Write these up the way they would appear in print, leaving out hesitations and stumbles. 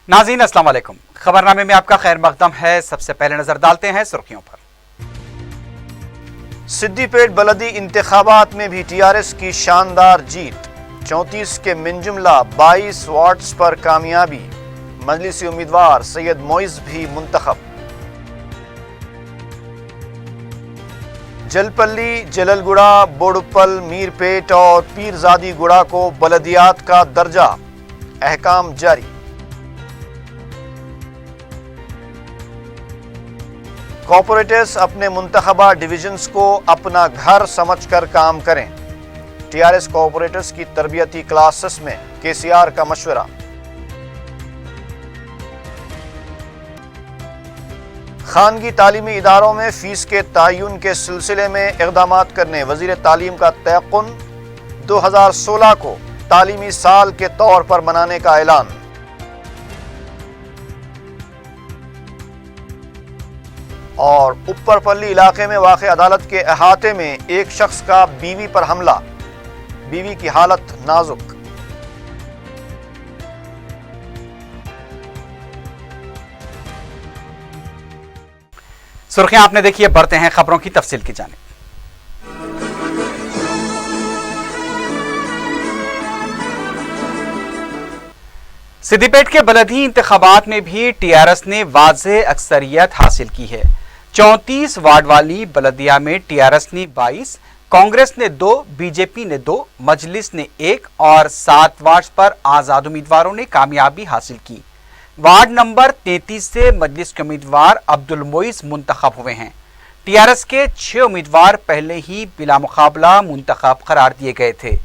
नाज़रीन अस्सलाम वालेकुम। खबरनामे में आपका खैर मकदम है। सबसे पहले नजर डालते हैं सुर्खियों पर। सिद्दीपेट बलदी इंतखाबात में भी टीआरएस की शानदार जीत, 34 के मिनजुमला 22 वार्ड्स पर कामयाबी। मजलिसी उम्मीदवार सैयद मोइज भी मुंतखब। जलपल्ली, जललगुड़ा, बोडुप्पल, मीरपेट और पीरजादी गुड़ा को बलदियात का दर्जा, अहकाम जारी। कॉर्पोरेटर्स अपने मुंतखबा डिविजन्स को अपना घर समझकर काम करें। टीआरएस कॉर्पोरेटर्स की तरबियती क्लासेस में केसीआर का मशवरा। खानगी तालीमी इदारों में फीस के तयन के सिलसिले में इक़दामात करने वज़ीर तालीम का तयक़ुन, 2016 को तालीमी साल के तौर पर मनाने का ऐलान। और ऊपरपल्ली इलाके में वाक़ अदालत के अहाते में एक शख्स का बीवी पर हमला, बीवी की हालत नाजुक। सुर्खियां आपने देखी है, बढ़ते हैं खबरों की तफसील की जानिब। सिद्दीपेट के बलदी इंतखाबात में भी टीआरएस ने वाज़ेह अक्सरियत हासिल की है। 34 वार्ड वाली बलदिया में टीआरएस ने 22, कांग्रेस ने 2, बीजेपी ने 2, मजलिस ने 1 और 7 वार्ड पर आज़ाद उम्मीदवारों ने कामयाबी हासिल की। वार्ड नंबर 33 से मजलिस के उम्मीदवार अब्दुल मोइज मुंतखब हुए हैं। टीआरएस के 6 उम्मीदवार पहले ही बिला मुकाबला मुंतखब करार दिए गए थे।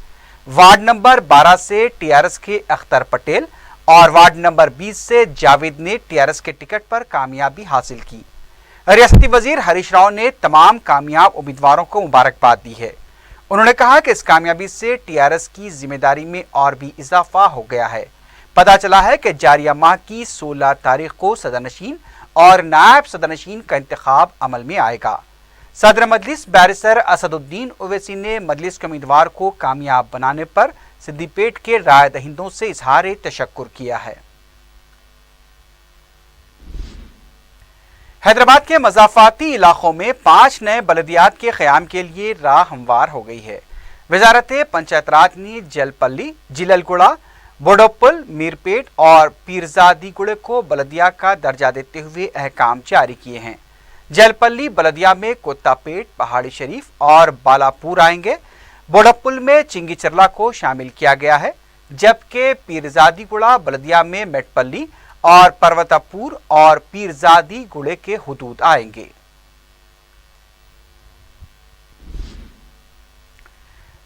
वार्ड नंबर 12 से टीआरएस के अख्तर पटेल और वार्ड नंबर 20 से जावेद ने टीआरएस के टिकट पर कामयाबी हासिल की। रियासती वजीर हरीश राव ने तमाम कामयाब उम्मीदवारों को मुबारकबाद दी है। उन्होंने कहा कि इस कामयाबी से टीआरएस की जिम्मेदारी में और भी इजाफा हो गया है। पता चला है कि जारिया माह की 16 तारीख को सदरनशीन और नायब सदरनशीन का इंतखाब अमल में आएगा। सदर मजलिस बैरिस्टर असदुद्दीन ओवैसी ने मजलिस के उम्मीदवार को कामयाब बनाने पर सिद्दीपेट के राय दहिंदों से इजहार तशक्कुर किया है। हैदराबाद के मज़ाफ़ाती इलाकों में 5 नए बलदियात के क़याम के लिए राह हमवार हो गई है। वज़ारत पंचायत राज ने जलपल्ली, जिललगुड़ा, बोडुप्पल, मीरपेट और पीरजादी गुड़े को बलदिया का दर्जा देते हुए अहकाम जारी किए हैं। जलपल्ली बलदिया में कोत्तापेट, पहाड़ी शरीफ और बालापुर आएंगे। बोडुप्पल में चिंगीचरला को शामिल किया गया है, जबकि पीरजादी गुड़ा बलदिया में मेटपल्ली और पर्वतापुर और पीरजादी गुड़े के हुदूद आएंगे।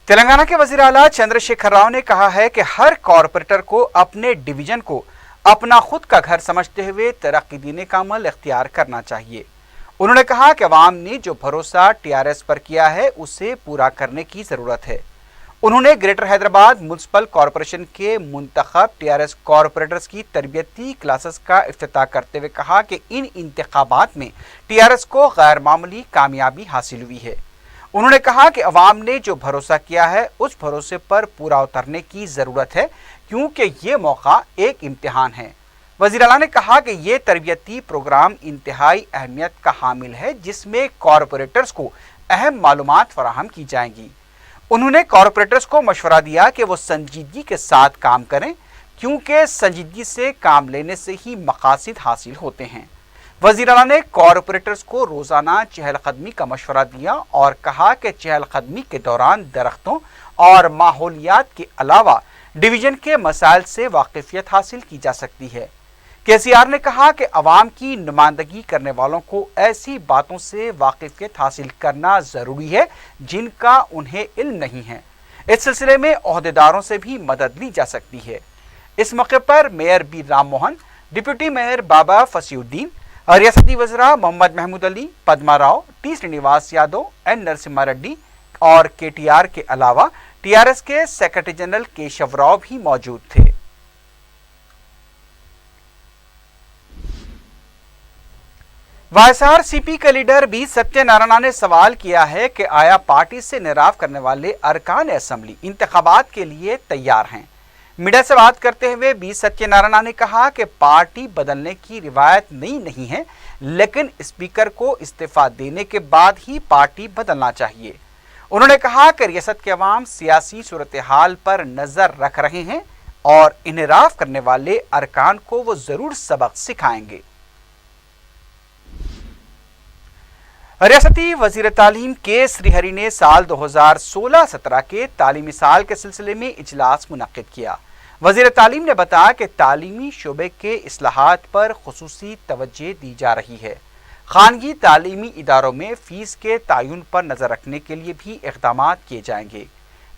तेलंगाना के वजीर आला चंद्रशेखर राव ने कहा है कि हर कॉर्पोरेटर को अपने डिवीजन को अपना खुद का घर समझते हुए तरक्की देने का अमल इख्तियार करना चाहिए। उन्होंने कहा कि अवाम ने जो भरोसा टीआरएस पर किया है उसे पूरा करने की जरूरत है। उन्होंने ग्रेटर हैदराबाद म्युनिसिपल कॉरपोरेशन के मुंतखब टीआरएस कॉर्पोरेटर्स की तरबियती क्लासेस का इफ्तिताह करते हुए कहा कि इन इंतखाबात में टीआरएस को गैर मामूली कामयाबी हासिल हुई है। उन्होंने कहा कि अवाम ने जो भरोसा किया है उस भरोसे पर पूरा उतरने की जरूरत है, क्योंकि ये मौका एक इम्तिहान है। वज़ीर आला ने कहा कि ये तरबियती प्रोग्राम इंतहाई अहमियत का हामिल है, जिसमें कॉर्पोरेटर्स को अहम मालूमात फराहम की जाएंगी। उन्होंने कॉर्पोरेटर्स को मशवरा दिया कि वो संजीदगी के साथ काम करें, क्योंकि संजीदगी से काम लेने से ही मकासद हासिल होते हैं। वज़ीर आला ने कॉर्पोरेटर्स को रोज़ाना चहलकदमी का मशवरा दिया और कहा कि चहलकदमी के दौरान दरख्तों और माहौलियात के अलावा डिवीजन के मसाइल से वाकिफियत हासिल की जा सकती है। केसीआर ने कहा कि अवाम की नुमाइंदगी करने वालों को ऐसी बातों से वाकिफियत हासिल करना ज़रूरी है जिनका उन्हें इल्म नहीं है। इस सिलसिले में ओहदेदारों से भी मदद ली जा सकती है। इस मौके पर mayor B Ram Mohan, deputy mayor Baba Fasiuddin, रियासती वज़रा मोहम्मद महमूद अली, पद्मा राव, टी श्रीनिवास यादव, एन नरसिम्हा रेड्डी और केटीआर के अलावा टीआरएस के सेक्रेटरी जनरल केशव राव भी मौजूद थे। वाईएसआरसीपी के लीडर बी सत्यनारायण ने सवाल किया है कि आया पार्टी से निराव करने वाले अरकान असेंबली इंतखाबात के लिए तैयार हैं। मीडिया से बात करते हुए बी सत्यनारायण ने कहा कि पार्टी बदलने की रिवायत नई नहीं है, लेकिन स्पीकर को इस्तीफा देने के बाद ही पार्टी बदलना चाहिए। उन्होंने कहा कि रियासत के अवाम सियासी सूरत हाल पर नजर रख रहे हैं और इनहराफ करने वाले अरकान को वो जरूर सबक सिखाएंगे। रियासती वजीर तालीम के श्रीहरि ने साल 2016-17 के तालीमी साल के सिलसिले में इजलास मुनक्किद किया। वजीर तालीम ने बताया कि तालीमी शोबे के इस्लाहात पर खुसूसी तवज्जो दी जा रही है। खानगी तालीमी इदारों में फीस के तयन पर नजर रखने के लिए भी इक़दाम किए जाएंगे।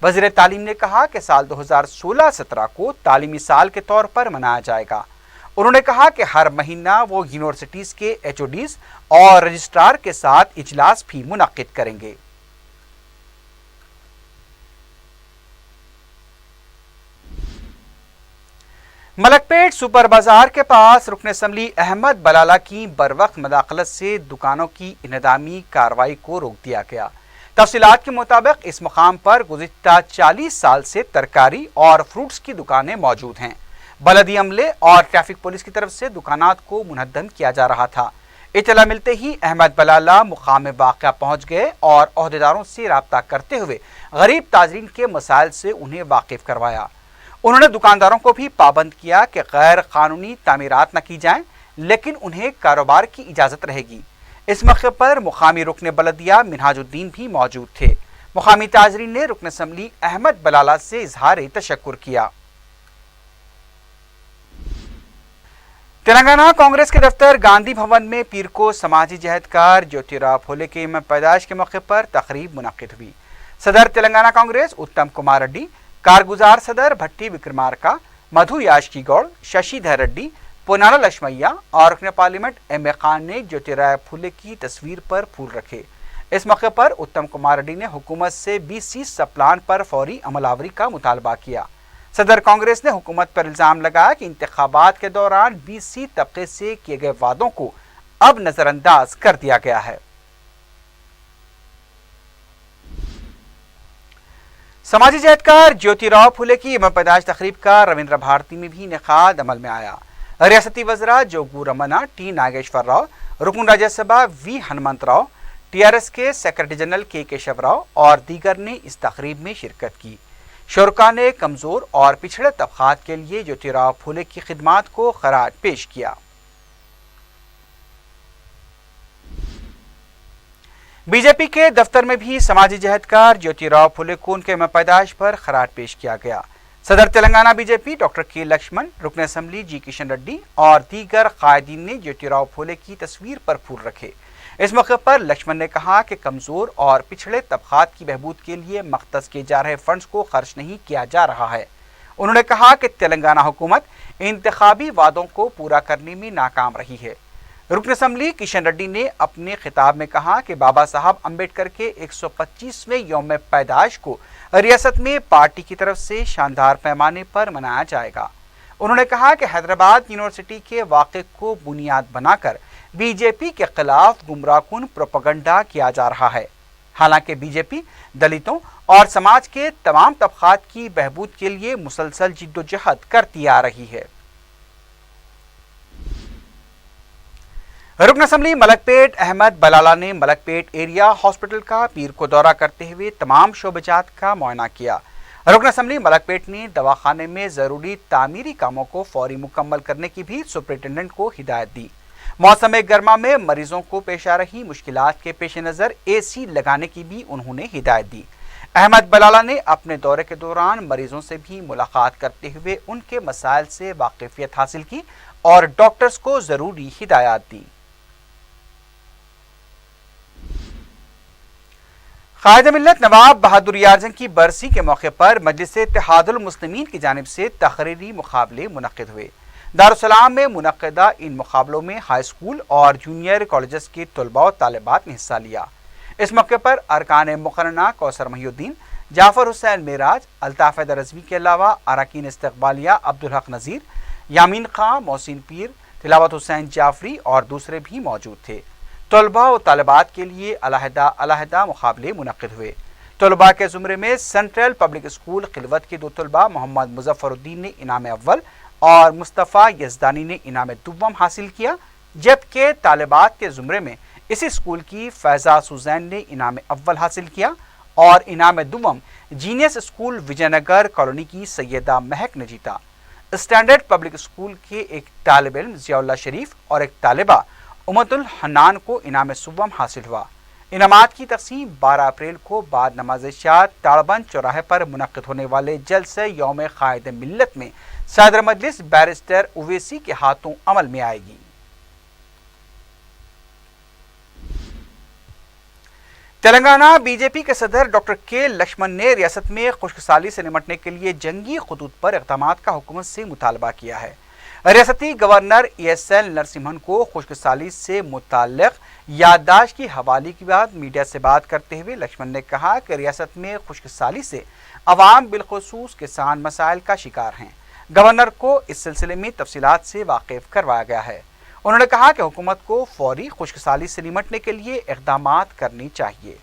वज़ीर तालीम ने कहा कि साल 2016-17 को तालीमी साल के तौर पर मनाया जाएगा। उन्होंने कहा कि हर महीना वो यूनिवर्सिटीज़ के HODs और रजिस्ट्रार के साथ इजलास भी मुनक्किद करेंगे। मलकपेट सुपर बाजार के पास रुकन असम्बली अहमद बलाला की बरवक्त मदाखलत से दुकानों की इन्हदामी कार्रवाई को रोक दिया गया। तफसीलात के मुताबिक इस मुकाम पर गुज़िश्ता 40 साल से तरकारी और फ्रूट्स की दुकानें मौजूद हैं। बलदी अमले और ट्रैफिक पुलिस की तरफ से दुकानात को मुनहदम किया जा रहा था। इत्तला मिलते ही अहमद बलाला मुकाम वाक़या पहुँच गए और अहदेदारों से रब्ता करते हुए गरीब ताजरीन के मसाइल से उन्हें वाकिफ करवाया। उन्होंने दुकानदारों को भी पाबंद किया कि गैर कानूनी तामीरात न की जाएं, लेकिन उन्हें कारोबार की इजाज़त रहेगी। इस मौके पर मुकामी रुकन बलदिया मिनहाजुद्दीन भी मौजूद थे। मुकामी ताजरीन ने रुकन असम्बली अहमद बलाला से इजहार तशक्कुर किया। तेलंगाना कांग्रेस के दफ्तर गांधी भवन में पीर को समाजी जहदकार ज्योतिराव फुले के यौम पैदाइश के मौके पर तकरीब मुनक्किद हुई। सदर तेलंगाना कांग्रेस उत्तम कुमार रेड्डी, कारगुजार सदर भट्टी विक्रमार्का, मधु याशकी गौड़, शशिधर रेड्डी, पोनाला लक्ष्मैया और रुकन पार्लियामेंट M.A. खान ने ज्योतिराव फुले की तस्वीर पर फूल रखे। इस मौके पर उत्तम कुमार रेड्डी ने हुकूमत से BC सब प्लान पर फौरी अमलावरी का मुतालबा किया। सदर कांग्रेस ने हुकूमत पर इल्जाम लगाया कि इंतखाबात के दौरान BC तबके से किए गए वादों को अब नजरअंदाज कर दिया गया है। समाजी जहदकार ज्योतिराव फुले की यौम पैदाइश तकरीब का रविंद्र भारती में भी इनेकाद अमल में आया। रियासती वज़रा जोगू रमना, T. नागेश्वर राव, रुकन राज्यसभा V. हनुमंत राव, TRS के secretary general K. Keshav Rao और दीगर ने इस तकरीब में शिरकत की। शुरका ने कमज़ोर और पिछड़े तबकात के लिए ज्योतिराव फुले की खिदमात को खराज पेश किया। बीजेपी के दफ्तर में भी समाजी जहदकार ज्योतिराव फुले को उनके यौम पैदाइश पर खराज पेश किया गया। सदर Telangana BJP doctor K. Laxman, रुकन असम्बली G. किशन रेड्डी और दीगर कायदीन ने ज्योतिराव फुले की तस्वीर पर फूल रखे। इस मौके पर लक्ष्मण ने कहा कि कमज़ोर और पिछड़े तबकात की बहबूद के लिए मख्तस किए जा रहे फंड्स को खर्च नहीं किया जा रहा है। उन्होंने कहा कि तेलंगाना हुकूमत इंतखाबी वादों को पूरा करने में नाकाम रही है। रुकन असम्बली किशन रेड्डी ने अपने खिताब में कहा कि बाबा साहब अम्बेडकर के 125वें यौम पैदाइश को रियासत में पार्टी की तरफ से शानदार पैमाने पर मनाया जाएगा। उन्होंने कहा कि हैदराबाद यूनिवर्सिटी के वाक़े को बुनियाद बनाकर बीजेपी के खिलाफ गुमराहकुन प्रोपेगेंडा किया जा रहा है। हालांकि बीजेपी दलितों और समाज के तमाम तबकात की बहबूद के लिए मुसलसल जिद्दोजहद करती आ रही है। रुकन असम्बली मलकपेट अहमद बलाला ने मलकपेट एरिया हॉस्पिटल का पीर को दौरा करते हुए तमाम शोबजात का मुआयना किया। रुकन असम्बली मलकपेट ने दवाखाने में जरूरी तामीरी कामों को फौरी मुकम्मल करने की भी सुपरिटेंडेंट को हिदायत दी। मौसम गर्मा में मरीजों को पेश आ रही मुश्किलात के पेश नज़र AC लगाने की भी उन्होंने हिदायत दी। अहमद बलाला ने अपने दौरे के दौरान मरीजों से भी मुलाकात करते हुए उनके मसाइल से वाकिफियत हासिल की और डॉक्टर्स को जरूरी हिदायत दी। कायद मिल्लत नवाब बहादुर यार जंग की बरसी के मौके पर मजलिस इत्तेहादुल मुस्लिमीन की जानिब से तकरीरी मुकाबले मुनक्किद हुए। दारुस्सलाम में मुनक्किदा इन मुकाबलों में हाई स्कूल और जूनियर कॉलेजेस के तलबा और तालिबात ने हिस्सा लिया। इस मौके पर अरकान मुकर्रना कौसर महिउद्दीन, जाफर हुसैन मेराज, अल्ताफ हैदर रज़वी के अलावा अरकान इस्तक़बालिया अब्दुल हक नज़ीर, यामीन खां, मोहसिन पीर, तिलावत हुसैन जाफरी और दूसरे भी मौजूद थे। तलबा और तालिबात के लिए अलहदा अलहदा मुकाबले मुनक्किद हुए। तलबा के ज़ुमरे में सेंट्रल पब्लिक स्कूल खिलवत के 2 तलबा मोहम्मद मुजफ्फरुद्दीन ने इनाम अव्वल और मुस्तफ़ा यज़दानी ने इनाम दुव्वम हासिल किया, जबकि तालिबात के ज़ुमरे में इसी स्कूल की फैज़ा सुजैन ने इनाम अव्वल हासिल किया और इनाम दुव्वम जीनियस स्कूल विजयनगर कॉलोनी की सैयदा महक ने जीता। स्टैंडर्ड पब्लिक स्कूल के एक तालिब इल्म ज़ियाउल्लाह शरीफ और एक तालिबा उमतुल हन्नान को इनाम सुव्वम हासिल हुआ। इनामात की तक़सीम 12 अप्रैल को बाद नमाज इशा ताड़बंद चौराहे पर मुनक़्क़िद होने वाले जलसे यौम क़ायद मिल्लत में सदर मजलिस बैरिस्टर उवैसी के हाथों अमल में आएगी। तेलंगाना बीजेपी के सदर डॉक्टर के लक्ष्मण ने रियासत में खुश्कसाली से निपटने के लिए जंगी खतूत पर इक़दामात का हुकूमत से मुतालबा किया है। रियासती गवर्नर ESL नरसिम्हन को खुश्कसाली से मुताल्लिक़ याददाश्त की हवाले के बाद मीडिया से बात करते हुए लक्ष्मण ने कहा कि रियासत में खुश्कसाली से अवाम बिलखुसूस किसान मसाइल का शिकार हैं। गवर्नर को इस सिलसिले में तफसीलात से वाकिफ करवाया गया है। उन्होंने कहा कि हुकूमत को फौरी खुश्कसाली से निपटने के लिए इक़दामात करनी चाहिए।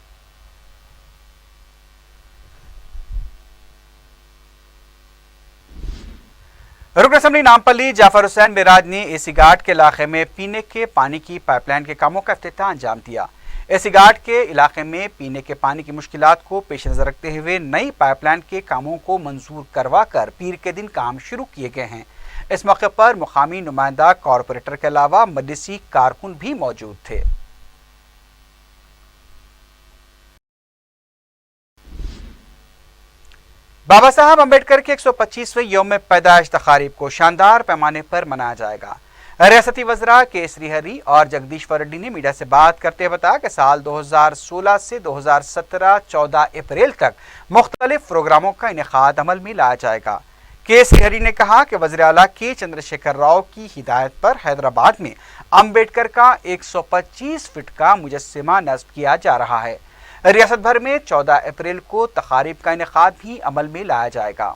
रुकन असम्बली नामपल्ली जाफर हुसैन मिराज ने एसी घाट के इलाके में पीने के पानी की पाइपलाइन के कामों का इफ्तिताह अंजाम दिया। एसी घाट के इलाके में पीने के पानी की मुश्किलात को पेश नज़र रखते हुए नई पाइपलाइन के कामों को मंजूर करवा कर पीर के दिन काम शुरू किए गए हैं। इस मौके पर मुकामी नुमाइंदा कॉरपोरेटर के अलावा मजलिसी कारकुन भी मौजूद थे। बाबा साहब अम्बेडकर के 125वें यौम पैदाइश तकारीब को शानदार पैमाने पर मनाया जाएगा। रियासती वज़रा के श्रीहरी और जगदीश्वर रेड्डी ने मीडिया से बात करते हुए बताया कि साल 2016 से 2017 14 अप्रैल तक मुख्तलिफ प्रोग्रामों का इनेकाद अमल में लाया जाएगा। के श्रीहरी ने कहा कि वज़ीर आला के चंद्रशेखर राव की हिदायत पर हैदराबाद में अम्बेडकर का 125 फीट का मुजस्सिमा नस्ब किया जा रहा है। रियासत भर में 14 अप्रैल को तकारीब का इनेकाद भी अमल में लाया जाएगा।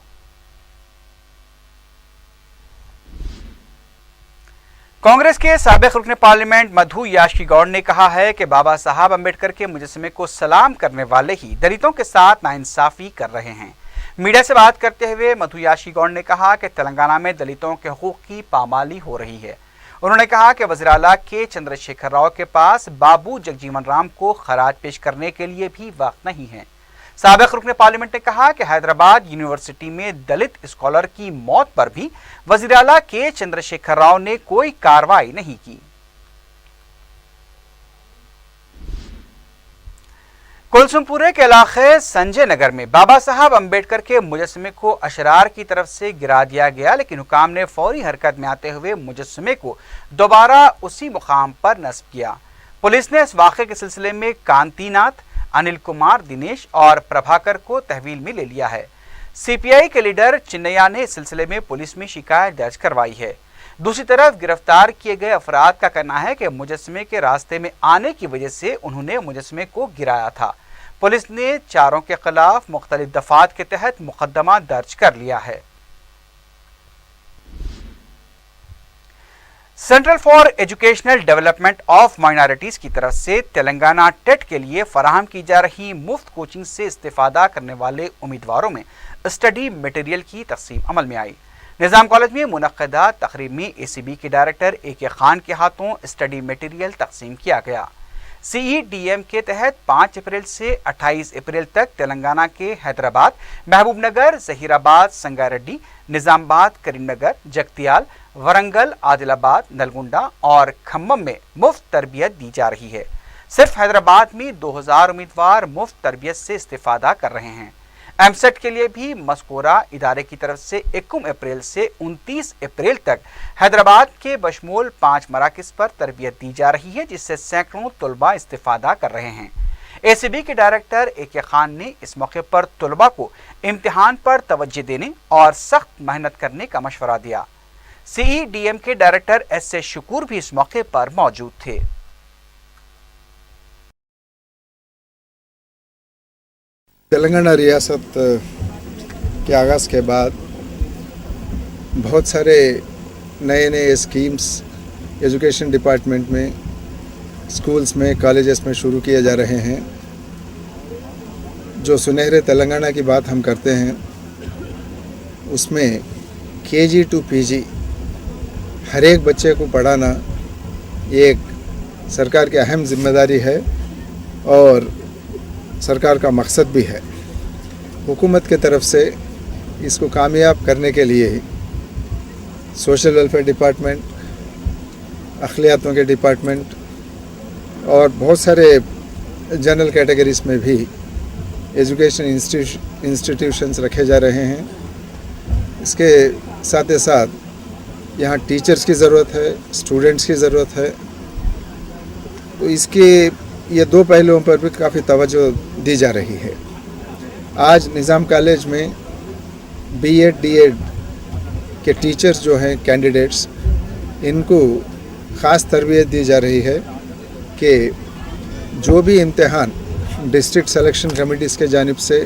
कांग्रेस के साबिक रुकन पार्लियामेंट मधु याशी गौड़ ने कहा है कि बाबा साहब अम्बेडकर के मुजस्समे को सलाम करने वाले ही दलितों के साथ नाइंसाफी कर रहे हैं। मीडिया से बात करते हुए मधु याशी गौड़ ने कहा कि तेलंगाना में दलितों के हुकूक की पामाली हो रही है। उन्होंने कहा कि वज़ीर आला के चंद्रशेखर राव के पास बाबू जगजीवन राम को खराज पेश करने के लिए भी वक्त नहीं है। साबिक रुकन पार्लियामेंट ने कहा कि हैदराबाद यूनिवर्सिटी में दलित स्कॉलर की मौत पर भी वज़ीर आला के चंद्रशेखर राव ने कोई कार्रवाई नहीं की। कुलसुमपुरे के इलाके संजय नगर में बाबा साहब अम्बेडकर के मुजस्समे को अशरार की तरफ से गिरा दिया गया, लेकिन हुकाम ने फौरी हरकत में आते हुए मुजस्समे को दोबारा उसी मुकाम पर नस्ब किया। पुलिस ने इस वाक़े के सिलसिले में कांतिनाथ, अनिल कुमार, दिनेश और प्रभाकर को तहवील में ले लिया है। CPI के लीडर चिन्नैया ने इस सिलसिले में पुलिस में शिकायत दर्ज करवाई है। दूसरी तरफ गिरफ्तार किए गए अफराद का कहना है कि मुजस्समे के रास्ते में आने की वजह से उन्होंने मुजस्समे को गिराया था। पुलिस ने चारों के खिलाफ मुख्तलिफ दफात के तहत मुकदमा दर्ज कर लिया है। Central for educational development of minorities की तरफ से तेलंगाना टेट के लिए फराहम की जा रही मुफ्त कोचिंग से इस्तेफादा करने वाले उम्मीदवारों में स्टडी मटेरियल की तकसीम अमल में आई। निज़ाम कॉलेज में मुनक्किदा तकरीब में ACB के डायरेक्टर AK खान के हाथों स्टडी मटेरियल तकसीम किया गया। CEDM के तहत 5 अप्रैल से 28 अप्रैल तक तेलंगाना के हैदराबाद, महबूबनगर, जहीराबाद, संगारेड्डी, निजामाबाद, करीमनगर, जगतियाल, वरंगल, आदिलाबाद, नलगुंडा और खम्मम में मुफ्त तरबियत दी जा रही है। सिर्फ हैदराबाद में 2000 उम्मीदवार मुफ्त तरबियत से इस्तेफादा कर रहे हैं। एमसेट के लिए भी मस्कूरा इदारे की तरफ से 21 अप्रैल से 29 अप्रैल तक हैदराबाद के बशमूल 5 मराकिज़ पर तरबियत दी जा रही है, जिससे सैकड़ों तलबा इस्तेफादा कर रहे हैं। ACB के डायरेक्टर AK खान ने इस मौके पर तलबा को इम्तिहान पर तवज्जो देने और सख्त मेहनत करने का मशवरा दिया। CEDM के डायरेक्टर SA शकूर भी इस मौके पर मौजूद थे। तेलंगाना रियासत के आगाज़ के बाद बहुत सारे नए नए स्कीम्स एजुकेशन डिपार्टमेंट में, स्कूल्स में, कॉलेजेस में शुरू किए जा रहे हैं। जो सुनहरे तेलंगाना की बात हम करते हैं उसमें KG to PG हर एक बच्चे को पढ़ाना ये एक सरकार की अहम जिम्मेदारी है और सरकार का मकसद भी है। हुकूमत के तरफ से इसको कामयाब करने के लिए सोशल वेलफेयर डिपार्टमेंट, अखिलियातों के डिपार्टमेंट और बहुत सारे जनरल कैटेगरीज में भी एजुकेशन इंस्टीट्यूशंस रखे जा रहे हैं। इसके साथ ही साथ यहाँ टीचर्स की ज़रूरत है, स्टूडेंट्स की ज़रूरत है। तो इसके ये दो पहलुओं पर भी काफ़ी तवज्जो दी जा रही है। आज निज़ाम कॉलेज में B.Ed D.Ed के टीचर्स जो हैं कैंडिडेट्स, इनको ख़ास तरबियत दी जा रही है कि जो भी इम्तिहान डिस्ट्रिक्ट सिलेक्शन कमेटीज़ के जानिब से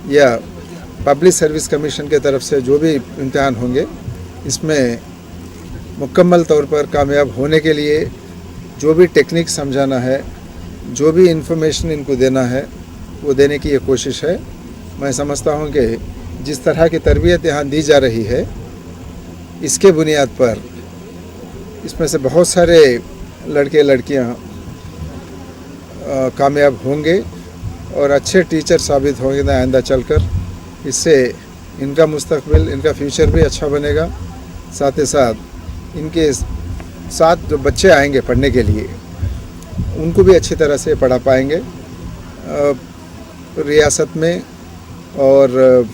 या पब्लिक सर्विस कमीशन के तरफ से जो भी इम्तिहान होंगे, इसमें मुकम्मल तौर पर कामयाब होने के लिए जो भी टेक्निक समझाना है, जो भी इंफॉर्मेशन इनको देना है, वो देने की ये कोशिश है। मैं समझता हूँ कि जिस तरह की तरबियत यहाँ दी जा रही है, इसके बुनियाद पर इसमें से बहुत सारे लड़के लड़कियाँ कामयाब होंगे और अच्छे टीचर साबित होंगे आइंदा चलकर। इससे इनका मुस्तकबिल, इनका फ्यूचर भी अच्छा बनेगा। साथ ही साथ इनके साथ जो बच्चे आएंगे पढ़ने के लिए, उनको भी अच्छी तरह से पढ़ा पाएंगे। रियासत में और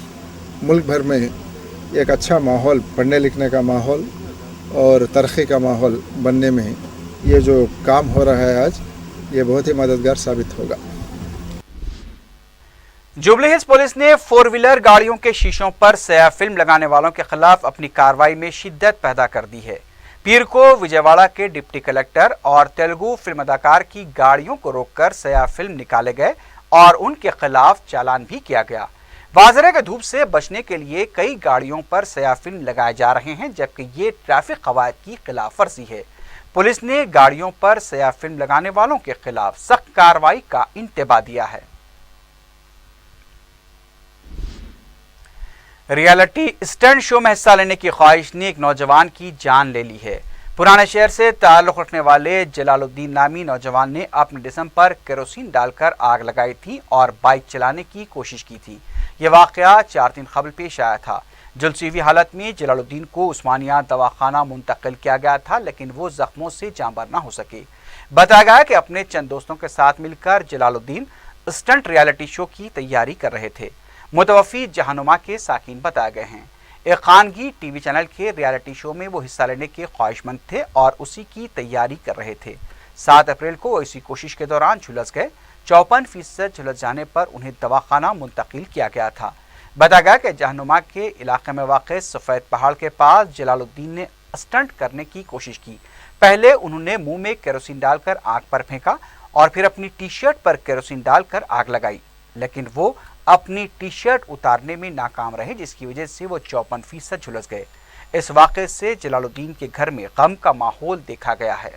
मुल्क भर में एक अच्छा माहौल, पढ़ने लिखने का माहौल और तरक्की का माहौल बनने में ये जो काम हो रहा है आज, ये बहुत ही मददगार साबित होगा। जुबली हिल्स पुलिस ने 4 व्हीलर गाड़ियों के शीशों पर स्याह फिल्म लगाने वालों के खिलाफ अपनी कार्रवाई में शिद्दत पैदा कर दी है। पीर को विजयवाड़ा के डिप्टी कलेक्टर और तेलुगु फिल्म अदाकार की गाड़ियों को रोककर स्याह फिल्म निकाले गए और उनके खिलाफ चालान भी किया गया। वाजरे के धूप से बचने के लिए कई गाड़ियों पर स्याह फिल्म लगाए जा रहे हैं, जबकि ये ट्रैफिक कवायद की खिलाफ वर्जी है। पुलिस ने गाड़ियों पर स्याह फिल्म लगाने वालों के खिलाफ सख्त कार्रवाई का इंतबा दिया है। रियलिटी स्टंट शो में हिस्सा लेने की ख्वाहिश ने एक नौजवान की जान ले ली है। पुराने शहर से ताल्लुक़ रखने वाले जलालुद्दीन नामी नौजवान ने अपने जिस्म पर केरोसिन डालकर आग लगाई थी और बाइक चलाने की कोशिश की थी। यह वाक़या 4 दिन कबल पेश आया था। झुलसी हुई हालत में जलालुद्दीन को उस्मानिया दवाखाना मुंतकिल किया गया था, लेकिन वो जख्मों से जांबर न हो सके। बताया गया कि अपने चंद दोस्तों के साथ मिलकर जलालुद्दीन स्टंट रियलिटी शो की तैयारी कर रहे थे। मुतवफ़ी जहानुमा के साकिन बताए गए हैं। एक खानगी टीवी चैनल के रियलिटी शो में वो हिस्सा लेने के ख्वाहिशमंद थे और उसी की तैयारी कर रहे थे। 7 अप्रैल को इसी कोशिश के दौरान झुलस गए। 54% झुलस जाने पर उन्हें दवाखाना मुंतकिल किया गया था। बताया गया कि जहानुमा के इलाके में वाक़ सफ़ेद पहाड़ के पास जलालुद्दीन ने स्टंट करने की कोशिश की। पहले उन्होंने मुंह में केरोसिन डालकर आग पर फेंका और फिर अपनी टी शर्ट पर केरोसिन डालकर आग लगाई, लेकिन वो अपनी टी शर्ट उतारने में नाकाम रहे, जिसकी वजह से वो 54% झुलस गए। इस वाक़े से जलालुद्दीन के घर में गम का माहौल देखा गया है।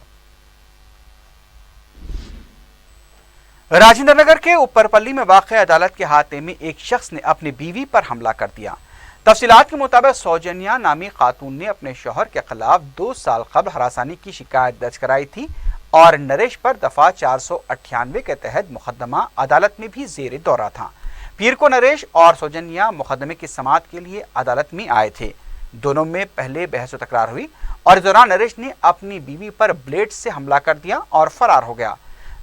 राजेंद्र नगर के ऊपरपल्ली में वाक़या अदालत के हाथे में एक शख्स ने अपनी बीवी पर हमला कर दिया। तफसीलात के मुताबिक सौजन्या नामी खातून ने अपने शौहर के खिलाफ 2 साल कबल हरासानी की शिकायत दर्ज कराई थी और नरेश पर दफा 498 के तहत मुकदमा अदालत में भी जेर दौरा था। पीर को नरेश और सौजन्या मुकदमे की समाअत के लिए अदालत में आए थे। दोनों में पहले बहस व तकरार हुई और इस दौरान नरेश ने अपनी बीवी पर ब्लेड से हमला कर दिया और फरार हो गया।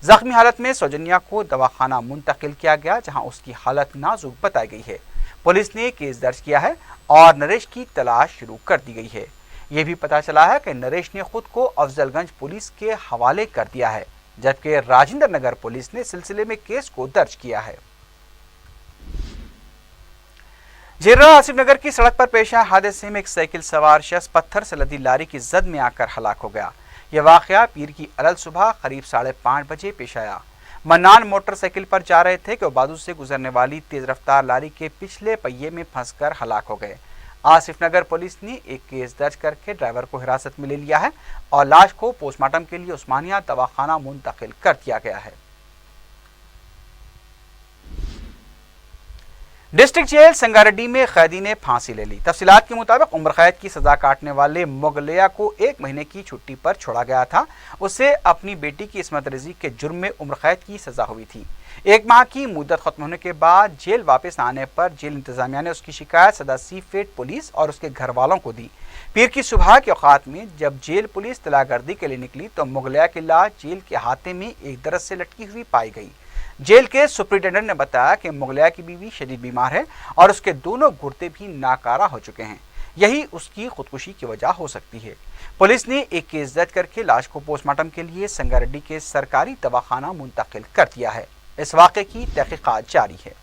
जख्मी हालत में सौजन्या को दवाखाना मुंतकिल किया गया, जहां उसकी हालत नाजुक बताई गई है। पुलिस ने केस दर्ज किया है और नरेश की तलाश शुरू कर दी गई है। यह भी पता चला है कि नरेश ने खुद को अफजलगंज पुलिस के हवाले कर दिया है, जबकि राजेंद्र नगर पुलिस ने सिलसिले में केस को दर्ज किया है। झिर्रा आसिफ नगर की सड़क पर पेश आए हादसे में एक साइकिल सवार शख्स पत्थर से लदी लारी की जद में आकर हलाक हो गया। यह वाक़या पीर की अलल सुबह करीब 5:30 बजे पेश आया। मन्नान मोटरसाइकिल पर जा रहे थे कि बाजू से गुजरने वाली तेज रफ्तार लारी के पिछले पहिए में फंसकर हलाक हो गए। आसिफ नगर पुलिस ने एक केस दर्ज करके ड्राइवर को हिरासत में ले लिया है और लाश को पोस्टमार्टम के लिए उस्मानिया दवाखाना मुंतकिल कर दिया गया है। डिस्ट्रिक्ट जेल संगारेड्डी में कैदी ने फांसी ले ली। तफसीलात के मुताबिक उम्र कैद की सजा काटने वाले मुगलिया को 1 महीने की छुट्टी पर छोड़ा गया था। उसे अपनी बेटी की इस्मत रेजी के जुर्म में उम्र कैद की सजा हुई थी। 1 माह की मुद्दत खत्म होने के बाद जेल वापस आने पर जेल इंतजामिया ने उसकी शिकायत सदा सीफेड पुलिस और उसके घर वालों को दी। पीर की सुबह के औकात में जब जेल पुलिस तलागर्दी के लिए निकली तो मुगलिया की लाश जेल के हाथे में एक दरख्त से लटकी हुई पाई गई। जेल के सुपरिटेंडेंट ने बताया कि मुगलिया की बीवी शदीद बीमार है और उसके दोनों गुर्दे भी नाकारा हो चुके हैं। यही उसकी खुदकुशी की वजह हो सकती है। पुलिस ने एक केस दर्ज करके लाश को पोस्टमार्टम के लिए संगारेड्डी के सरकारी दवाखाना मुंतकिल कर दिया है। इस वाक़े की तहकीकात जारी है।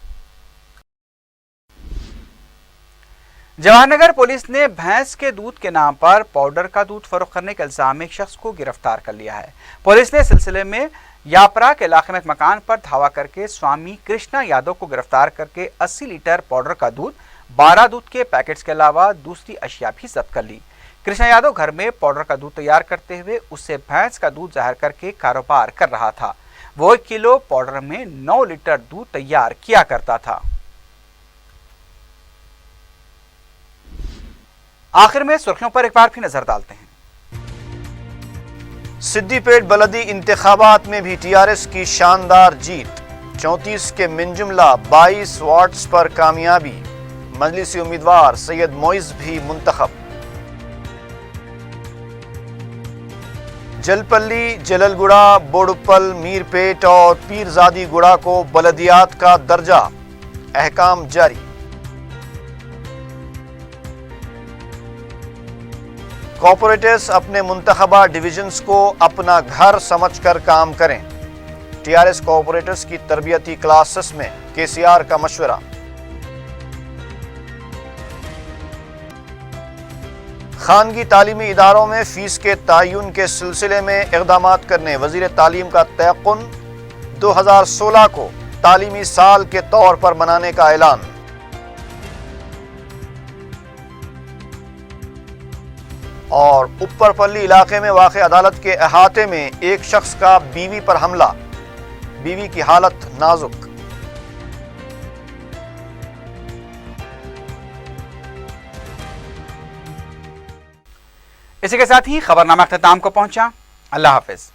जवाहरनगर पुलिस ने भैंस के दूध के नाम पर पाउडर का दूध फरोख्त करने के इल्जाम में एक शख्स को गिरफ्तार कर लिया है। पुलिस ने इस सिलसिले में यापरा के इलाके में एक मकान पर धावा करके स्वामी कृष्णा यादव को गिरफ्तार करके 80 लीटर पाउडर का दूध, 12 दूध के पैकेट्स के अलावा दूसरी अशिया भी जब्त कर ली। कृष्णा यादव घर में पाउडर का दूध तैयार करते हुए उससे भैंस का दूध ज़ाहिर करके कारोबार कर रहा था। वो 1 किलो पाउडर में 9 लीटर दूध तैयार किया करता था। आखिर में सुर्खियों पर एक बार फिर नजर डालते हैं। सिद्दीपेट बलदी इंतखाबात में भी टीआरएस की शानदार जीत, 34 के मिनजुमला 22 वार्ड्स पर कामयाबी। मजलिसी उम्मीदवार सैयद मोइज भी मुंतखब। जलपल्ली, जललगुड़ा, बोडुप्पल, मीरपेट और पीरजादी गुड़ा को बलदियात का दर्जा, अहकाम जारी। कॉर्पोरेटर्स अपने मुंतखबा डिविजन्स को अपना घर समझकर काम करें। टीआरएस कॉर्पोरेटर्स की तरबियती क्लासेस में केसीआर का मशवरा। खानगी तालीमी इदारों में फीस के तायुन के सिलसिले में इक़दामात करने वज़ीर तालीम का तयक़्क़ुन, 2016 को तालीमी साल के तौर पर मनाने का ऐलान। और ऊपरपल्ली इलाके में वाक़े अदालत के अहाते में एक शख्स का बीवी पर हमला, बीवी की हालत नाजुक। इसी के साथ ही खबरनामा अख्ताम को पहुंचा। अल्लाह हाफिज।